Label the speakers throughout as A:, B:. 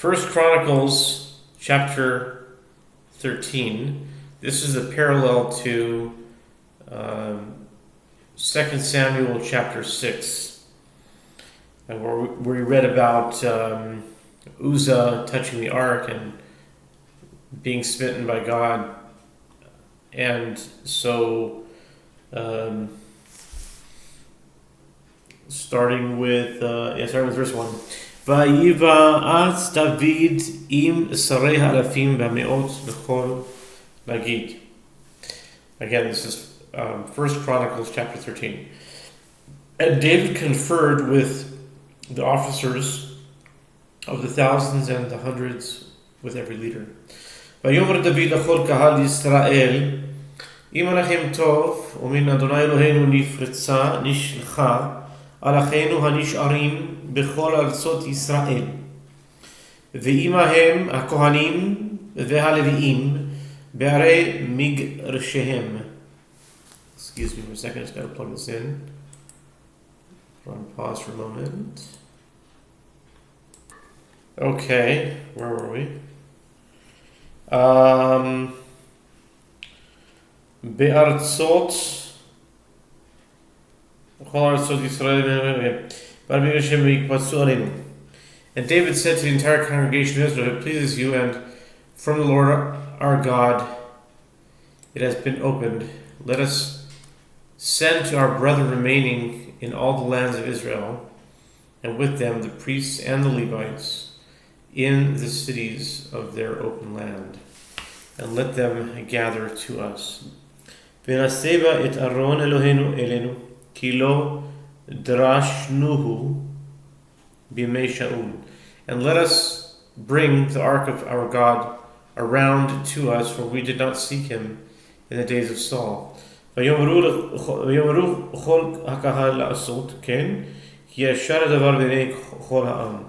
A: First Chronicles chapter 13. This is a parallel to 2 Samuel chapter 6, where we read about Uzzah touching the ark and being smitten by God. And so starting with verse 1. ויבעץ דוד עם שרי האלפים והמאות בכל מגיד. Again, this is 1 Chronicles chapter 13. And David conferred with the officers of the thousands and the hundreds, with every leader. ויאמר דוד לכל קהל ישראל, אם עליכם טוב, ומן אדוני אלוהינו נשלחה על אחינו הנשארים בכל ארצות ישראל, ועמהם הכהנים והלוויים בערי מגרשיהם. Excuse me for a second, I just got to plug this in. Pause for a moment. Okay, where were we? בארצות בכל ארצות ישראל. And David said to the entire congregation of Israel, "If it pleases you, and from the Lord our God it has been opened, let us send to our brethren remaining in all the lands of Israel, and with them the priests and the Levites in the cities of their open land, and let them gather to us. ונשא את ארון אלוהינו אלינו, כי לא דרשנוהו בימי שאול. And let us bring the ark of our God around to us, for we did not seek him in the days of Saul. ויאמרו כל הקהל לעשות כן, כי ישר הדבר בעיני כל העם.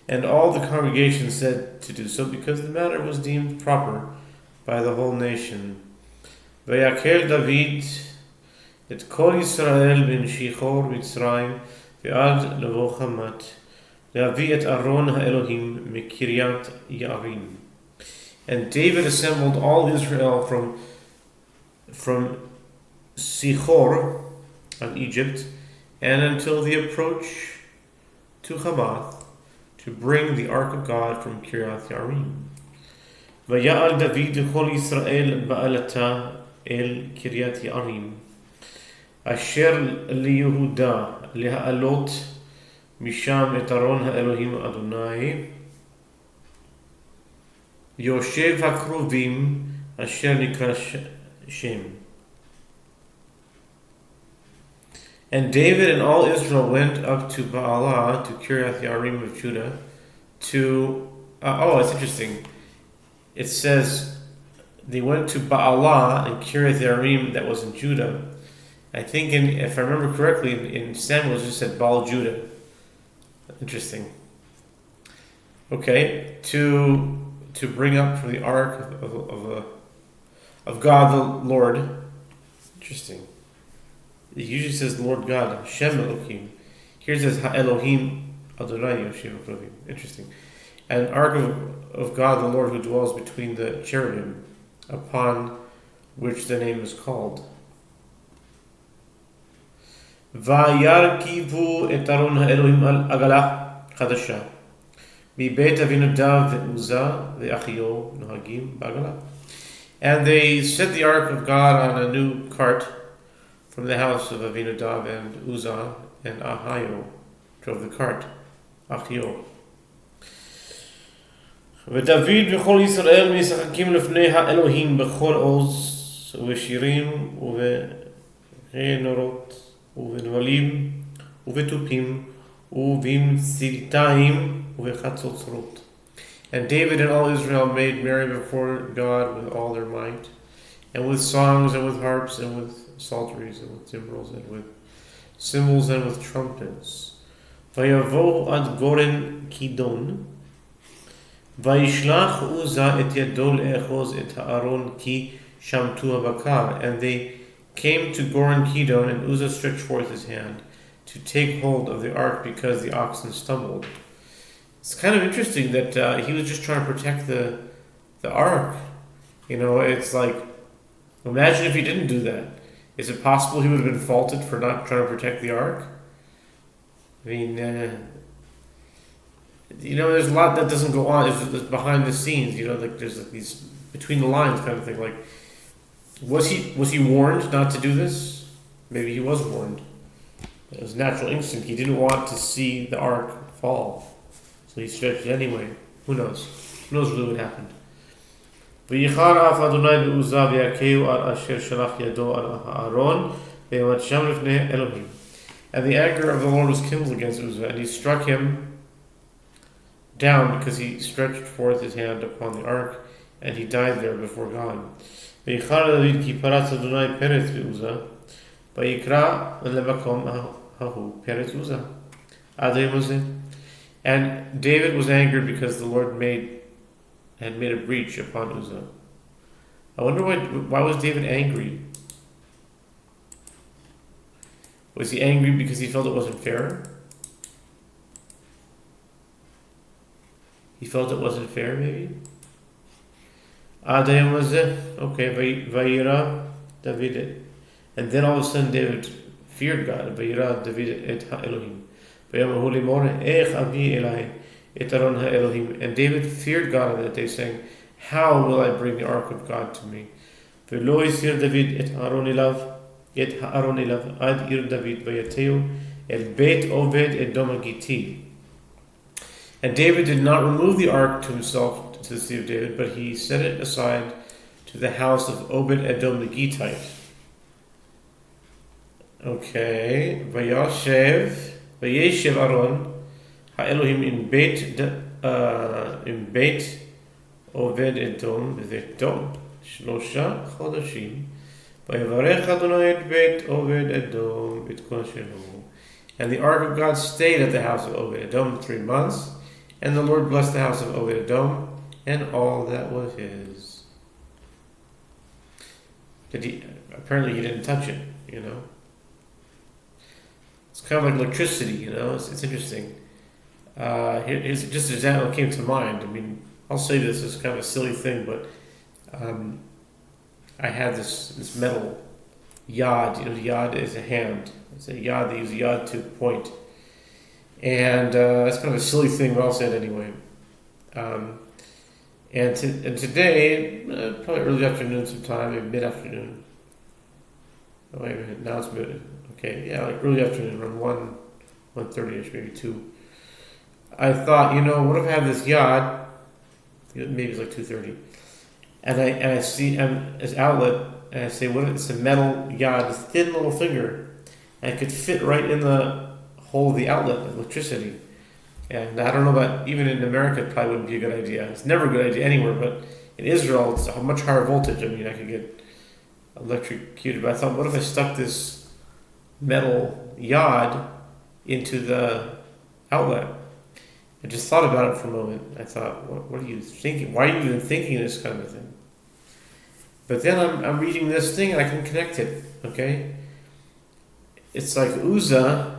A: And all the congregation said to do so, because the matter was deemed proper by the whole nation. ויקל דוד את כל ישראל בין שיחור מצרים ועד לבוא חמת, להביא את ארון האלוהים מקריית יערים. And David assembled all Israel from Sichor of Egypt and until the approach to Hamath, to bring the ark of God from Kiriath Yarim. ויעל דוד כל ישראל בעלתה אל קריית יערים, אשר ליהודה להעלות משם את ארון האלוהים אדוני, יושב הקרובים אשר נקרא שם. And David and all Israel went up to Baalah, to Kiriath Yarim of Judah, to it's interesting. It says they went to Baalah and Kiriath Yarim, that was in Judah. I think, if I remember correctly, in Samuel it just said Baal Judah. Interesting. Okay, to bring up for the ark of God the Lord. Interesting. It usually says Lord God, Shem Elohim. Here it says Ha Elohim Adonai Yoshev Akrovim. Interesting. And ark of God the Lord, who dwells between the cherubim, upon which the name is called. וירכיבו את ארון האלוהים על עגלה חדשה מבית אבינדב ועוזה ואחיו נוהגים בעגלה. And they set the ark of God on a new cart from the house of Avinadab and Uzzah, and Ahio drove the cart, Achio. ודוד וכל ישראל משחקים לפני האלוהים בכל עוז ובשירים ובכינורות ובנבלים ובתופים ובמצלתיים ובחצוצרות. And David and all Israel made merry before God with all their might, and with songs and with harps and with psalteries and with timbrels and with cymbals and with trumpets. ויבואו עד גורן כידון, וישלח עוזה את ידו לאחוז את הארון כי שמטו הבקר. And they came to Goren Kidon, and Uzzah stretched forth his hand to take hold of the ark because the oxen stumbled. It's kind of interesting that he was just trying to protect the ark. It's like, imagine if he didn't do that. Is it possible he would have been faulted for not trying to protect the ark? I mean, there's a lot that doesn't go on. There's behind the scenes. There's like these between the lines kind of thing. Like, was he warned not to do this? Maybe he was warned. It was natural instinct. He didn't want to see the ark fall, so he stretched it anyway. Who knows? Who knows really what happened? ויחר אף אדוני בעוזה ויכהו על אשר שלח ידו על אהרון ויעמד שם לפני אלוהים. And the anger of the Lord was kindled against Uzzah, and he struck him down because he stretched forth his hand upon the ark, and he died there before God. ויחר דוד כי פרץ אדוני פרץ בעוזה ויקרא למקום ההוא פרץ עוזה עד היום הזה. And David was angered because the Lord had made a breach upon Uzzah. I wonder why was David angry? Was he angry because he felt it wasn't fair? He felt it wasn't fair, maybe? Okay, Vayira David. And then all of a sudden David feared God. Vayira David et ha-Elohim. Vayamahu limor ech abi elai. And David feared God on that day, saying, how will I bring the ark of God to me? ולא הסיר דוד את הארון אליו עד עיר דוד ויתהו אל בית עובד אדום הגיתי. And David did not remove the ark to himself, to the city of David, but he set it aside to the house of Obed Edom the Gittite. Okay, Vayeshev Aaron Elohim in Beit Oved Edom בביתו 3 חודשים ויברך אדוני את בית עובד אדום את כל אשר הוא. And the ark of God stayed at the house of Obed Edom 3 months, and the Lord blessed the house of Obed Edom and all that was his. Apparently he didn't touch it, It's kind of like electricity, It's interesting. Here's just an example that came to mind. I mean, I'll say this as kind of a silly thing, but I had this metal yad. Yad is a hand. It's a yad. They use a yad to point, and that's kind of a silly thing, but I'll say it anyway. And today, probably early afternoon, sometime, maybe mid-afternoon. Oh wait a minute, now it's mid. Okay, yeah, like early afternoon, around 1:30ish, maybe 2. I thought, what if I have this yad? Maybe it's like 2:30, and I see this outlet, and I say, what if it's a metal yad, this thin little finger, and it could fit right in the hole of the outlet of electricity. And I don't know about, even in America, it probably wouldn't be a good idea. It's never a good idea anywhere, but in Israel, it's a much higher voltage. I mean, I could get electrocuted. But I thought, what if I stuck this metal yad into the outlet? I just thought about it for a moment. I thought, what are you thinking? Why are you even thinking this kind of thing? But then I'm reading this thing and I can connect it, okay? It's like Uzzah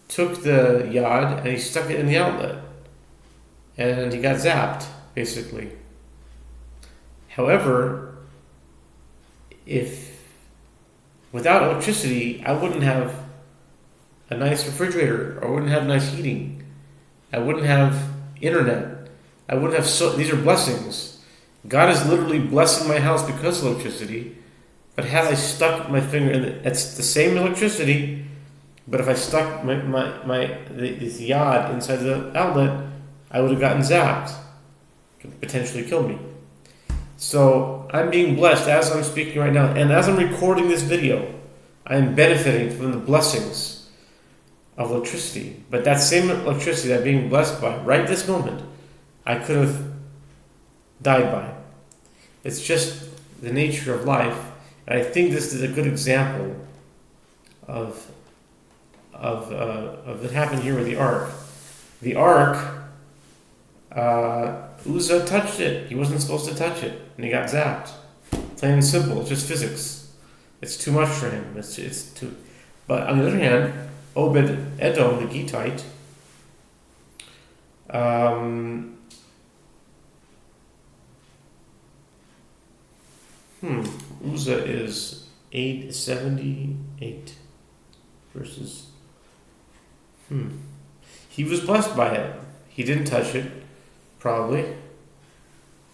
A: took the yad and he stuck it in the outlet. And he got zapped, basically. However, if without electricity, I wouldn't have a nice refrigerator, or wouldn't have nice heating. I wouldn't have internet. I wouldn't have these are blessings. God is literally blessing my house because of electricity. But had I stuck my finger in it's the same electricity, but if I stuck this yad inside the outlet, I would have gotten zapped. Could potentially kill me. So I'm being blessed as I'm speaking right now, and as I'm recording this video, I am benefiting from the blessings of electricity. But that same electricity that I'm being blessed by right this moment, I could have died by. It's just the nature of life, and I think this is a good example of what happened here with the ark. The ark, Uzzah touched it. He wasn't supposed to touch it, and he got zapped. Plain and simple. It's just physics. It's too much for him. It's too. But on the other hand, Obed Edom the Gittite, Uzzah is 878 verses. He was blessed by it. He didn't touch it, probably.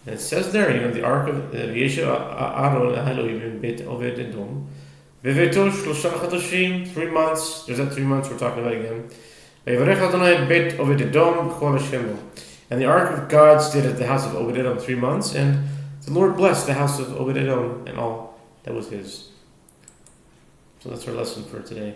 A: And it says there, the ark of Yehoshua Elohim in Beit Oved Edom. Beveto Shlosha Chadashim, 3 months. There's that 3 months we're talking about again. Ve'yivarech Adonai Beit Oved Edom b'chol Hashemo. And the ark of God stayed at the house of Obed Edom 3 months, and the Lord blessed the house of Obed Edom and all that was his. So that's our lesson for today.